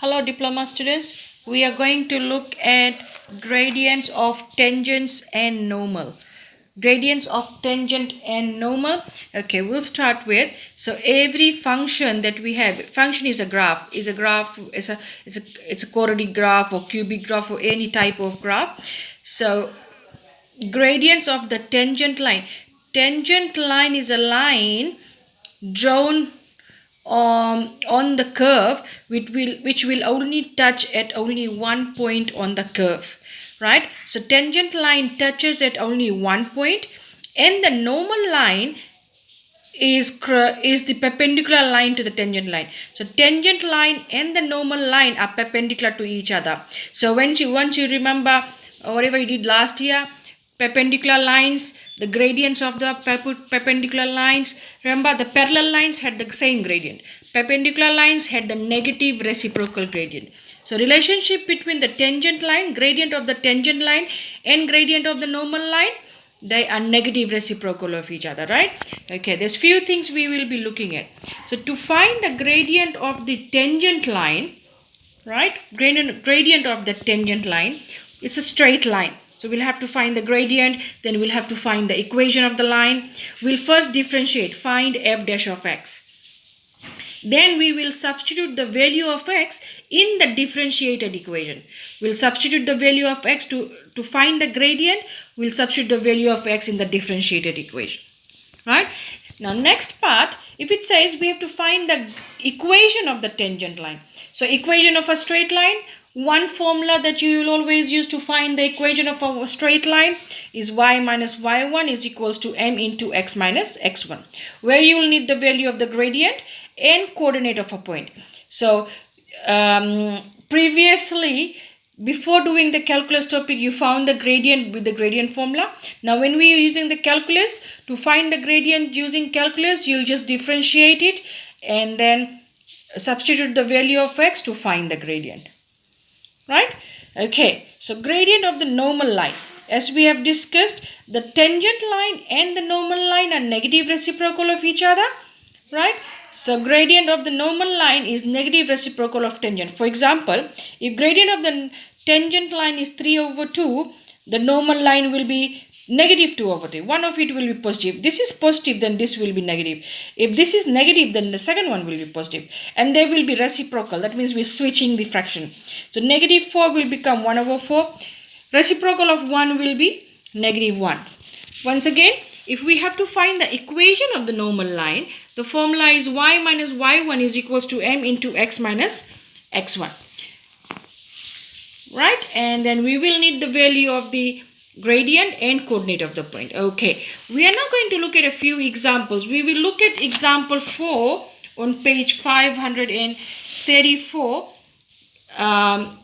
Hello diploma students, we are going to look at gradients of tangents and normal. Gradients of tangent and normal. Okay, we'll start with, so every function that we have, function is a graph, it's a quadratic graph or cubic graph or any type of graph. So gradients of the tangent line. Tangent line is a line drawn on the curve which will only touch at only one point on the curve, right? So tangent line touches at only one point, and the normal line is the perpendicular line to the tangent line. So tangent line and the normal line are perpendicular to each other. So once you remember whatever you did last year, perpendicular lines, the gradients of the perpendicular lines, remember the parallel lines had the same gradient, perpendicular lines had the negative reciprocal gradient. So relationship between the tangent line, gradient of the tangent line, and gradient of the normal line, they are negative reciprocal of each other, right? Okay, there's few things we will be looking at. So to find the gradient of the tangent line, right, gradient of the tangent line, it's a straight line. So we'll have to find the gradient, then we'll have to find the equation of the line. We'll first differentiate, find f dash of x. Then we will substitute the value of x in the differentiated equation. We'll substitute the value of x to find the gradient. We'll substitute the value of x in the differentiated equation. Right? Now next part, if it says we have to find the equation of the tangent line. So equation of a straight line, one formula that you will always use to find the equation of a straight line is y minus y1 is equals to m into x minus x1, where you will need the value of the gradient and coordinate of a point. So previously, before doing the calculus topic, you found the gradient with the gradient formula. Now when we are using the calculus, to find the gradient using calculus, you'll just differentiate it and then substitute the value of x to find the gradient, right? Okay, so gradient of the normal line. As we have discussed, the tangent line and the normal line are negative reciprocal of each other, right? So gradient of the normal line is negative reciprocal of tangent. For example, if gradient of the tangent line is 3 over 2, the normal line will be negative 2 over 2. One of it will be positive. This is positive, then this will be negative. If this is negative, then the second one will be positive. And they will be reciprocal. That means we're switching the fraction. So negative 4 will become 1 over 4. Reciprocal of 1 will be negative 1. Once again, if we have to find the equation of the normal line, the formula is y minus y1 is equals to m into x minus x1. Right? And then we will need the value of the gradient and coordinate of the point. Okay. We are now going to look at a few examples. We will look at example 4 on page 534 on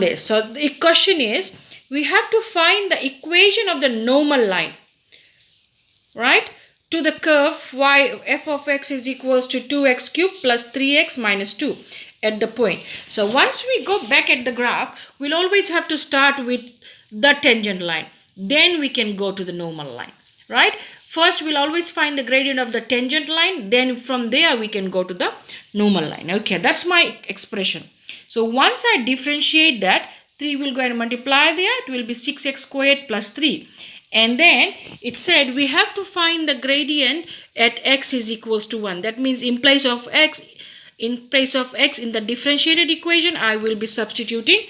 this. So the question is, we have to find the equation of the normal line, right, to the curve y f of x is equals to 2x cubed plus 3x minus 2 at the point. So once we go back at the graph, we'll always have to start with the tangent line. Then we can go to the normal line, right? First, we'll always find the gradient of the tangent line. Then from there, we can go to the normal line. Okay, that's my expression. So once I differentiate that, 3 will go and multiply there. It will be 6x squared plus 3. And then it said we have to find the gradient at x is equals to 1. That means in place of x in the differentiated equation, I will be substituting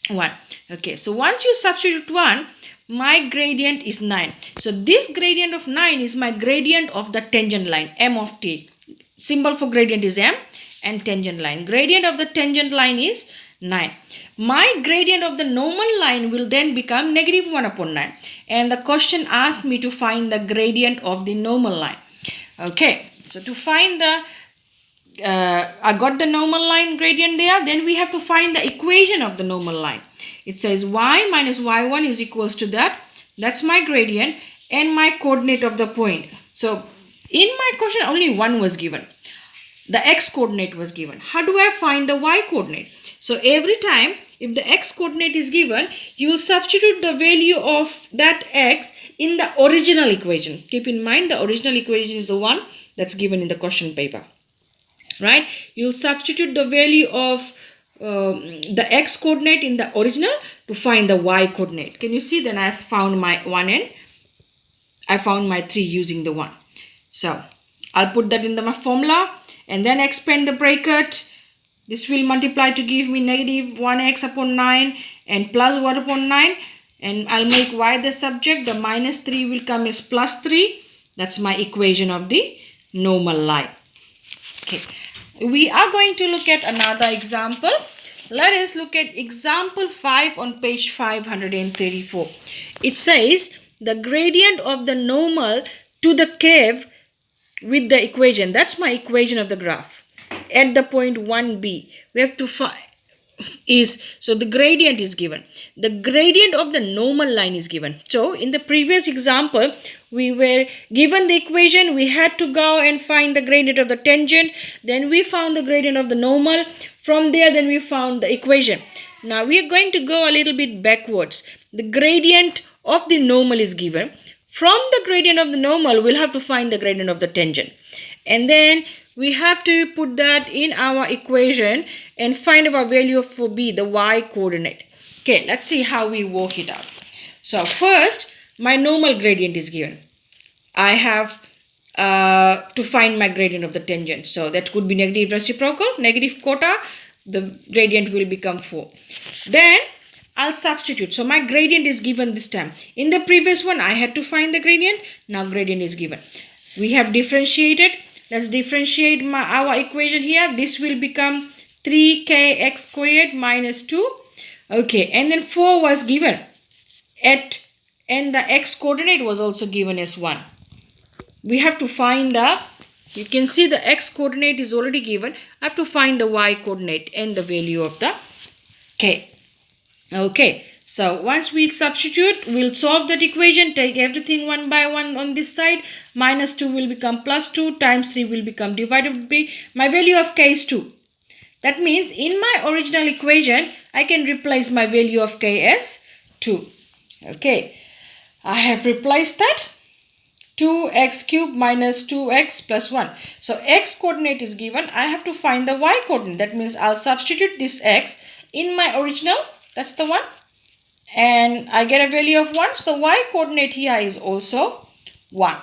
1. Okay, so once you substitute 1, my gradient is 9. So this gradient of 9 is my gradient of the tangent line, m of t. Symbol for gradient is m, and tangent line. Gradient of the tangent line is 9. My gradient of the normal line will then become negative 1 upon 9. And the question asked me to find the gradient of the normal line. Okay, so to find the, I got the normal line gradient there. Then we have to find the equation of the normal line. It says y minus y1 is equals to that. That's my gradient and my coordinate of the point. So in my question, only one was given. The x coordinate was given. How do I find the y coordinate? So every time if the x coordinate is given, you will substitute the value of that x in the original equation. Keep in mind the original equation is the one that's given in the question paper. right? You'll substitute the value of the x coordinate in the original to find the y coordinate. Can you see? Then I found my 1 and I found my 3 using the 1. So I'll put that in my formula and then expand the bracket. This will multiply to give me negative 1x upon 9 and plus 1 upon 9. And I'll make y the subject. The minus 3 will come as plus 3. That's my equation of the normal line. Okay. We are going to look at another example. Let us look at example 5 on page 534. It says the gradient of the normal to the curve with the equation. That's my equation of the graph. At the point 1b, we have to find so the gradient is given. The gradient of the normal line is given. So in the previous example, we were given the equation. We had to go and find the gradient of the tangent. Then we found the gradient of the normal. From there, then we found the equation. Now we are going to go a little bit backwards. The gradient of the normal is given. From the gradient of the normal, we'll have to find the gradient of the tangent. And then we have to put that in our equation and find our value for b, the y coordinate. Okay, let's see how we work it out. So first, my normal gradient is given. I have to find my gradient of the tangent. So that could be negative reciprocal, negative quota. The gradient will become 4. Then I'll substitute. So my gradient is given this time. In the previous one, I had to find the gradient. Now gradient is given. We have differentiated. Let's differentiate our equation here. This will become 3kx squared minus 2. Okay, and then 4 was given and the x coordinate was also given as 1. We have to find you can see the x coordinate is already given. I have to find the y coordinate and the value of the k. Okay, so once we substitute, we'll solve that equation, take everything one by one on this side. Minus 2 will become plus 2 times 3 will become divided by my value of k is 2. That means in my original equation, I can replace my value of k as 2. Okay, I have replaced that. 2x cubed minus 2x plus 1. So x coordinate is given. I have to find the y coordinate. That means I'll substitute this x in my original. That's the one. And I get a value of 1. So the y coordinate here is also 1.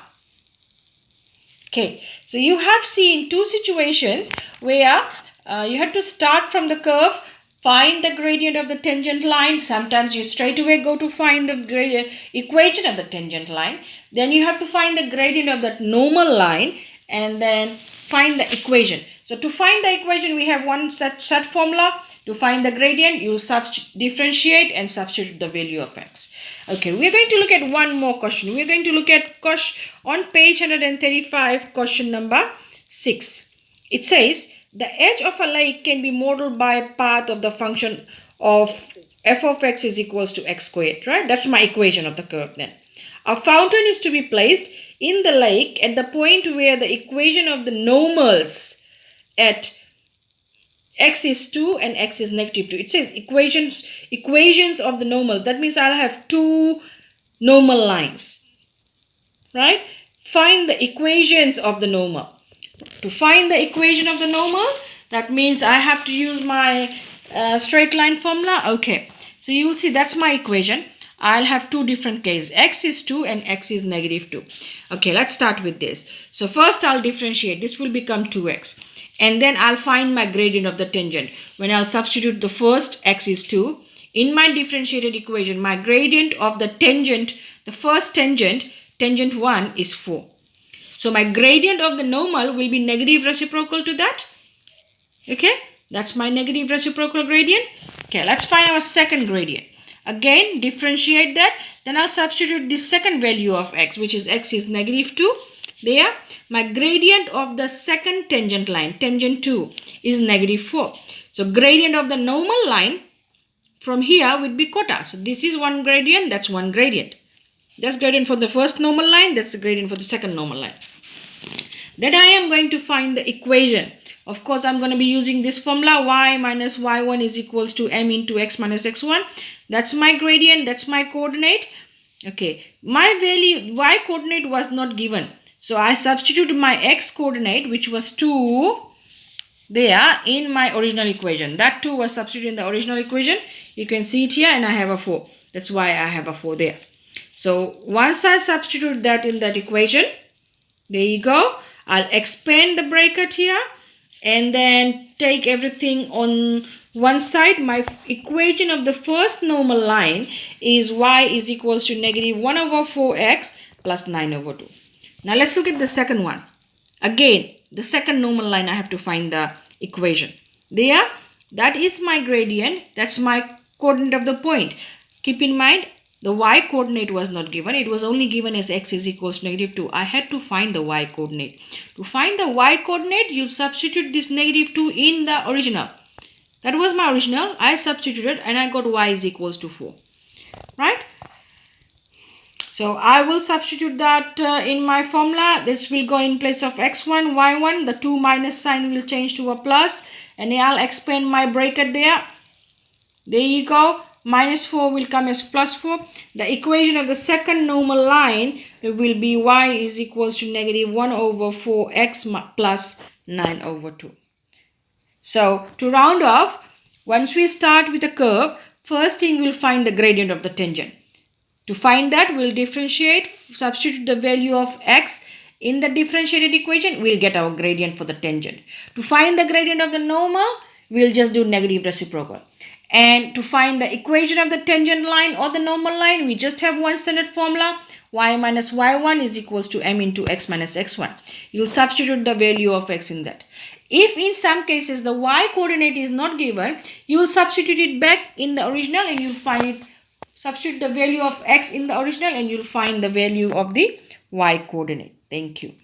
Okay. So you have seen two situations where you have to start from the curve, find the gradient of the tangent line. Sometimes you straight away go to find the equation of the tangent line. Then you have to find the gradient of that normal line and then find the equation. So to find the equation, we have one set formula. To find the gradient, you will differentiate and substitute the value of x. Okay, we are going to look at one more question. We are going to look at on page 135, question number 6. It says, the edge of a lake can be modeled by a path of the function of f of x is equals to x squared, right? That's my equation of the curve then. A fountain is to be placed in the lake at the point where the equation of the normals at x is 2 and x is negative 2. It says equations of the normal. That means I'll have two normal lines, right? Find the equations of the normal. To find the equation of the normal, that means I have to use my straight line formula. Okay, so you will see that's my equation. I'll have two different cases. X is 2 and x is negative 2. Okay, let's start with this. So first I'll differentiate. This will become 2x. And then I'll find my gradient of the tangent. When I'll substitute the first, x is 2. In my differentiated equation, my gradient of the tangent, the first tangent 1 is 4. So my gradient of the normal will be negative reciprocal to that. Okay, that's my negative reciprocal gradient. Okay, let's find our second gradient. Again, differentiate that. Then I'll substitute this second value of x, which is x is negative 2. There, my gradient of the second tangent line, tangent 2, is negative 4. So gradient of the normal line from here would be quota. So this is one gradient, that's one gradient. That's gradient for the first normal line, that's the gradient for the second normal line. Then I am going to find the equation. Of course, I'm going to be using this formula, y minus y1 is equals to m into x minus x1. That's my gradient, that's my coordinate. Okay, my value, y coordinate was not given. So I substituted my x coordinate, which was 2, there in my original equation. That too was substituted in the original equation. You can see it here, and I have a 4. That's why I have a 4 there. So once I substitute that in that equation, there you go. I'll expand the bracket here and then take everything on one side. My equation of the first normal line is y is equals to negative 1 over 4x plus 9 over 2. Now let's look at the second one. Again, the second normal line, I have to find the equation. There, that is my gradient. That's my coordinate of the point. Keep in mind, the y coordinate was not given. It was only given as x is equals to negative 2. I had to find the y coordinate. To find the y coordinate, you substitute this negative 2 in the original. That was my original. I substituted and I got y is equals to 4. Right? So I will substitute that in my formula. This will go in place of x1, y1. The 2 minus sign will change to a plus. And I'll expand my bracket there. There you go. Minus 4 will come as plus 4. The equation of the second normal line will be y is equals to negative 1 over 4x plus 9 over 2. So to round off, once we start with a curve, first thing we'll find the gradient of the tangent. To find that, we'll differentiate, substitute the value of x in the differentiated equation, we'll get our gradient for the tangent. To find the gradient of the normal, we'll just do negative reciprocal. And to find the equation of the tangent line or the normal line, we just have one standard formula. Y minus y1 is equals to m into x minus x1. You'll substitute the value of x in that. If in some cases the y coordinate is not given, you will substitute it back in the original and you'll find it. Substitute the value of x in the original and you'll find the value of the y coordinate. Thank you.